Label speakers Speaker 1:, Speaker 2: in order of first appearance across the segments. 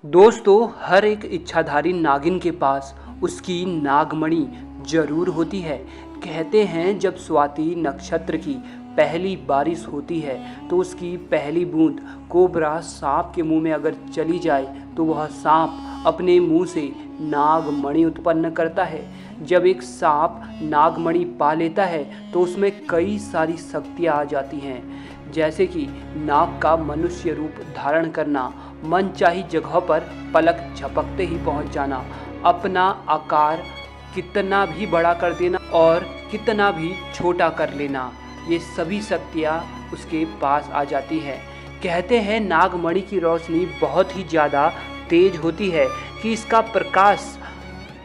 Speaker 1: दोस्तों, हर एक इच्छाधारी नागिन के पास उसकी नागमणि जरूर होती है। कहते हैं जब स्वाति नक्षत्र की पहली बारिश होती है तो उसकी पहली बूंद कोबरा सांप के मुंह में अगर चली जाए तो वह सांप अपने मुंह से नागमणि उत्पन्न करता है। जब एक सांप नागमणि पा लेता है तो उसमें कई सारी शक्तियाँ आ जाती हैं, जैसे कि नाग का मनुष्य रूप धारण करना, मनचाही जगह पर पलक झपकते ही पहुंच जाना, अपना आकार कितना भी बड़ा कर देना और कितना भी छोटा कर लेना। ये सभी शक्तियाँ उसके पास आ जाती हैं। कहते हैं नागमणि की रोशनी बहुत ही ज़्यादा तेज होती है कि इसका प्रकाश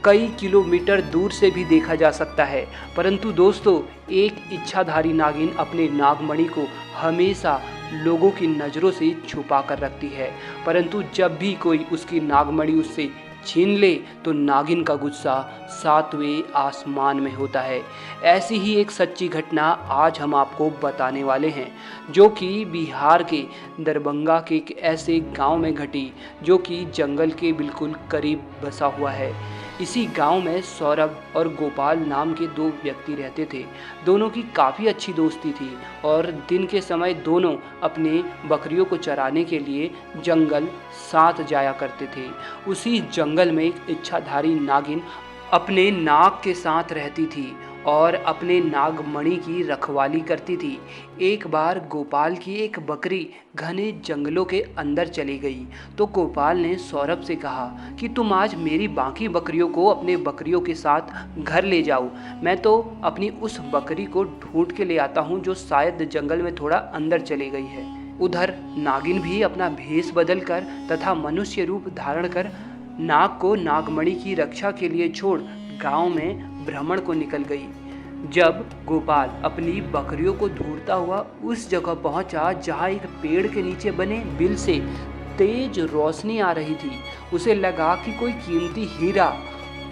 Speaker 1: कई किलोमीटर दूर से भी देखा जा सकता है। परंतु दोस्तों, एक इच्छाधारी नागिन अपने नागमणि को हमेशा लोगों की नज़रों से छुपा कर रखती है, परंतु जब भी कोई उसकी नागमणि उससे छीन ले तो नागिन का गुस्सा सातवें आसमान में होता है। ऐसी ही एक सच्ची घटना आज हम आपको बताने वाले हैं, जो कि बिहार के दरभंगा के एक ऐसे गांव में घटी जो कि जंगल के बिल्कुल करीब बसा हुआ है। इसी गांव में सौरभ और गोपाल नाम के दो व्यक्ति रहते थे। दोनों की काफ़ी अच्छी दोस्ती थी और दिन के समय दोनों अपने बकरियों को चराने के लिए जंगल साथ जाया करते थे। उसी जंगल में एक इच्छाधारी नागिन अपने नाग के साथ रहती थी और अपने नागमणि की रखवाली करती थी। एक बार गोपाल की एक बकरी घने जंगलों के अंदर चली गई तो गोपाल ने सौरभ से कहा कि तुम आज मेरी बाकी बकरियों को अपने बकरियों के साथ घर ले जाओ, मैं तो अपनी उस बकरी को ढूंढ के ले आता हूँ जो शायद जंगल में थोड़ा अंदर चली गई है। उधर नागिन भी अपना भेष बदल कर तथा मनुष्य रूप धारण कर नाग को नागमणि की रक्षा के लिए छोड़ गांव में भ्रमण को निकल गई। जब गोपाल अपनी बकरियों को ढूंढता हुआ उस जगह पहुंचा जहां एक पेड़ के नीचे बने बिल से तेज रोशनी आ रही थी, उसे लगा कि कोई कीमती हीरा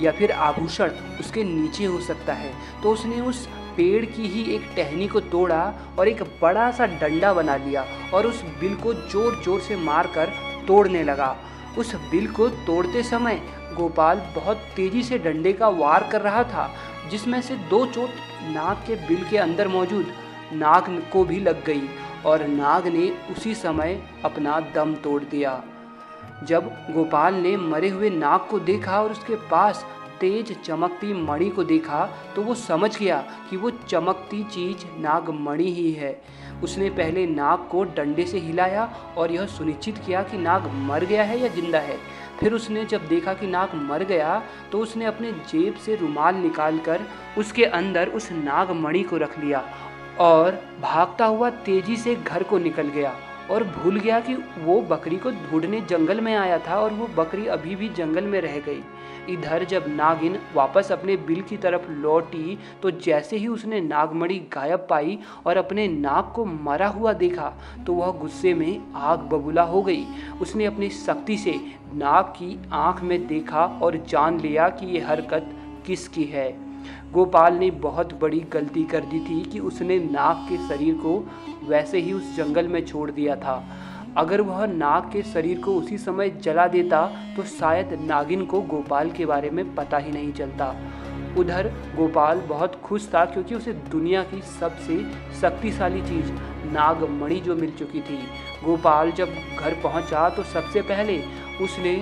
Speaker 1: या फिर आभूषण उसके नीचे हो सकता है, तो उसने उस पेड़ की ही एक टहनी को तोड़ा और एक बड़ा सा डंडा बना लिया और उस बिल को जोर जोर से मारकर तोड़ने लगा। उस बिल को तोड़ते समय गोपाल बहुत तेजी से डंडे का वार कर रहा था, जिसमें से दो चोट नाग के बिल के अंदर मौजूद नाग को भी लग गई और नाग ने उसी समय अपना दम तोड़ दिया। जब गोपाल ने मरे हुए नाग को देखा और उसके पास तेज चमकती मणि को देखा तो वो समझ गया कि वो चमकती चीज नागमणि ही है। उसने पहले नाग को डंडे से हिलाया और यह सुनिश्चित किया कि नाग मर गया है या जिंदा है। फिर उसने जब देखा कि नाग मर गया तो उसने अपने जेब से रुमाल निकालकर उसके अंदर उस नागमणि को रख लिया और भागता हुआ तेजी से घर को निकल गया और भूल गया कि वो बकरी को ढूंढने जंगल में आया था और वो बकरी अभी भी जंगल में रह गई। इधर जब नागिन वापस अपने बिल की तरफ लौटी तो जैसे ही उसने नागमणि गायब पाई और अपने नाग को मरा हुआ देखा तो वह गुस्से में आग बबूला हो गई। उसने अपनी शक्ति से नाग की आंख में देखा और जान लिया कि ये हरकत किसकी है। गोपाल ने बहुत बड़ी गलती कर दी थी कि उसने नाग के शरीर को वैसे ही उस जंगल में छोड़ दिया था। अगर वह नाग के शरीर को उसी समय जला देता तो शायद नागिन को गोपाल के बारे में पता ही नहीं चलता। उधर गोपाल बहुत खुश था क्योंकि उसे दुनिया की सबसे शक्तिशाली चीज़ नागमणि जो मिल चुकी थी। गोपाल जब घर पहुंचा तो सबसे पहले उसने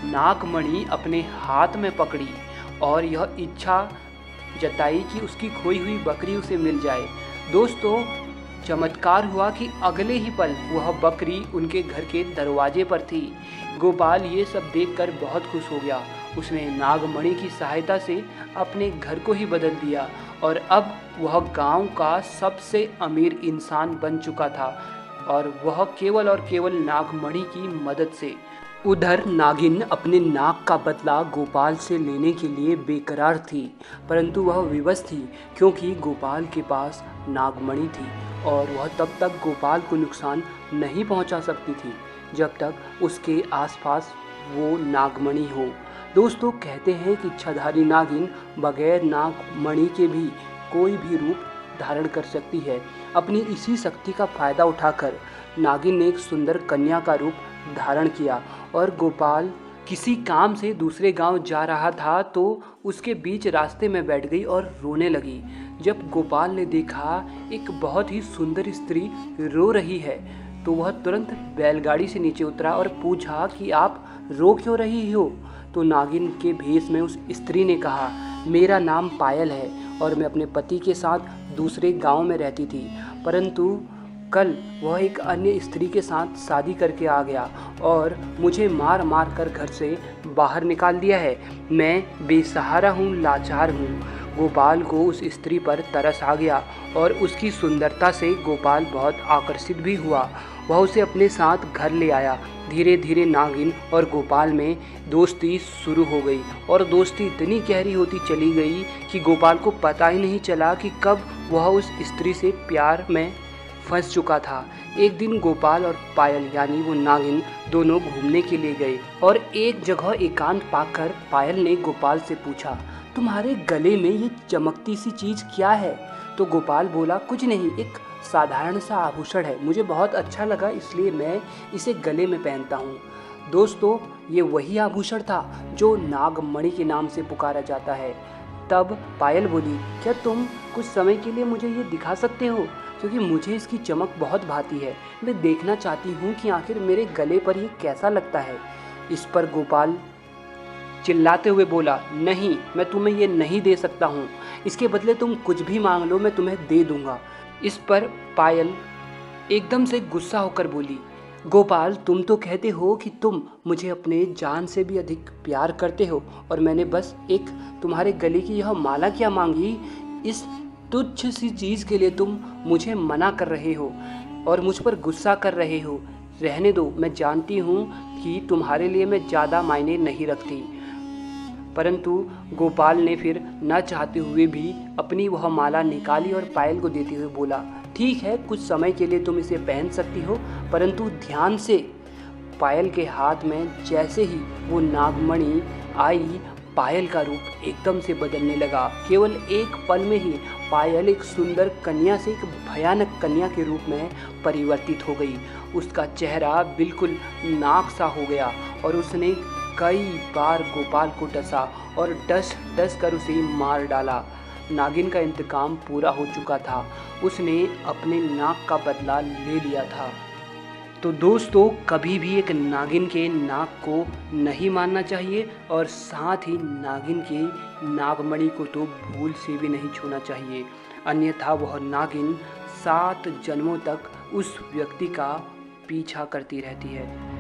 Speaker 1: नागमणि अपने हाथ में पकड़ी और यह इच्छा जताई कि उसकी खोई हुई बकरी उसे मिल जाए। दोस्तों, चमत्कार हुआ कि अगले ही पल वह बकरी उनके घर के दरवाजे पर थी। गोपाल ये सब देखकर बहुत खुश हो गया। उसने नागमणि की सहायता से अपने घर को ही बदल दिया और अब वह गांव का सबसे अमीर इंसान बन चुका था और वह केवल और केवल नागमणि की मदद से। उधर नागिन अपने नाग का बदला गोपाल से लेने के लिए बेकरार थी, परंतु वह विवश थी क्योंकि गोपाल के पास नागमणि थी और वह तब तक गोपाल को नुकसान नहीं पहुंचा सकती थी जब तक उसके आसपास वो नागमणि हो। दोस्तों, कहते हैं कि इच्छाधारी नागिन बगैर नागमणि के भी कोई भी रूप धारण कर सकती है। अपनी इसी शक्ति का फायदा उठाकर नागिन ने एक सुंदर कन्या का रूप धारण किया और गोपाल किसी काम से दूसरे गांव जा रहा था तो उसके बीच रास्ते में बैठ गई और रोने लगी। जब गोपाल ने देखा एक बहुत ही सुंदर स्त्री रो रही है तो वह तुरंत बैलगाड़ी से नीचे उतरा और पूछा कि आप रो क्यों रही हो। तो नागिन के भेष में उस स्त्री ने कहा, मेरा नाम पायल है और मैं अपने पति के साथ दूसरे गांव में रहती थी, परंतु कल वह एक अन्य स्त्री के साथ शादी करके आ गया और मुझे मार मार कर घर से बाहर निकाल दिया है। मैं बेसहारा हूँ, लाचार हूँ। गोपाल को उस स्त्री पर तरस आ गया और उसकी सुंदरता से गोपाल बहुत आकर्षित भी हुआ। वह उसे अपने साथ घर ले आया। धीरे धीरे नागिन और गोपाल में दोस्ती शुरू हो गई और दोस्ती इतनी गहरी होती चली गई कि गोपाल को पता ही नहीं चला कि कब वह उस स्त्री से प्यार में फंस चुका था। एक दिन गोपाल और पायल यानी वो नागिन दोनों घूमने के लिए गए और एक जगह एकांत पाकर पायल ने गोपाल से पूछा, तुम्हारे गले में ये चमकती सी चीज़ क्या है। तो गोपाल बोला, कुछ नहीं, एक साधारण सा आभूषण है, मुझे बहुत अच्छा लगा इसलिए मैं इसे गले में पहनता हूँ। दोस्तों, ये वही आभूषण था जो नागमणि के नाम से पुकारा जाता है। तब पायल बोली, क्या तुम कुछ समय के लिए मुझे ये दिखा सकते हो, क्योंकि मुझे इसकी चमक बहुत भाती है। मैं देखना चाहती हूँ कि आखिर मेरे गले पर ये कैसा लगता है। इस पर गोपाल चिल्लाते हुए बोला, नहीं, मैं तुम्हें ये नहीं दे सकता हूँ, इसके बदले तुम कुछ भी मांग लो, मैं तुम्हें दे दूँगा। इस पर पायल एकदम से गुस्सा होकर बोली, गोपाल, तुम तो कहते हो कि तुम मुझे अपने जान से भी अधिक प्यार करते हो और मैंने बस एक तुम्हारे गले की यह माला क्या मांगी। इस तुच्छ सी चीज़ के लिए तुम मुझे मना कर रहे हो और मुझ पर गुस्सा कर रहे हो। रहने दो, मैं जानती हूँ कि तुम्हारे लिए मैं ज़्यादा मायने नहीं रखती। परंतु गोपाल ने फिर न चाहते हुए भी अपनी वह माला निकाली और पायल को देते हुए बोला, ठीक है, कुछ समय के लिए तुम इसे पहन सकती हो, परंतु ध्यान से। पायल के हाथ में जैसे ही वो नागमणि आई, पायल का रूप एकदम से बदलने लगा। केवल एक पल में ही पायल एक सुंदर कन्या से एक भयानक कन्या के रूप में परिवर्तित हो गई। उसका चेहरा बिल्कुल नाग सा हो गया और उसने कई बार गोपाल को डसा और डस कर उसे मार डाला। नागिन का इंतकाम पूरा हो चुका था, उसने अपने नाक का बदला ले लिया था। तो दोस्तों, कभी भी एक नागिन के नाक को नहीं मारना चाहिए और साथ ही नागिन के नागमणि को तो भूल से भी नहीं छूना चाहिए, अन्यथा वह नागिन 7 जन्मों तक उस व्यक्ति का पीछा करती रहती है।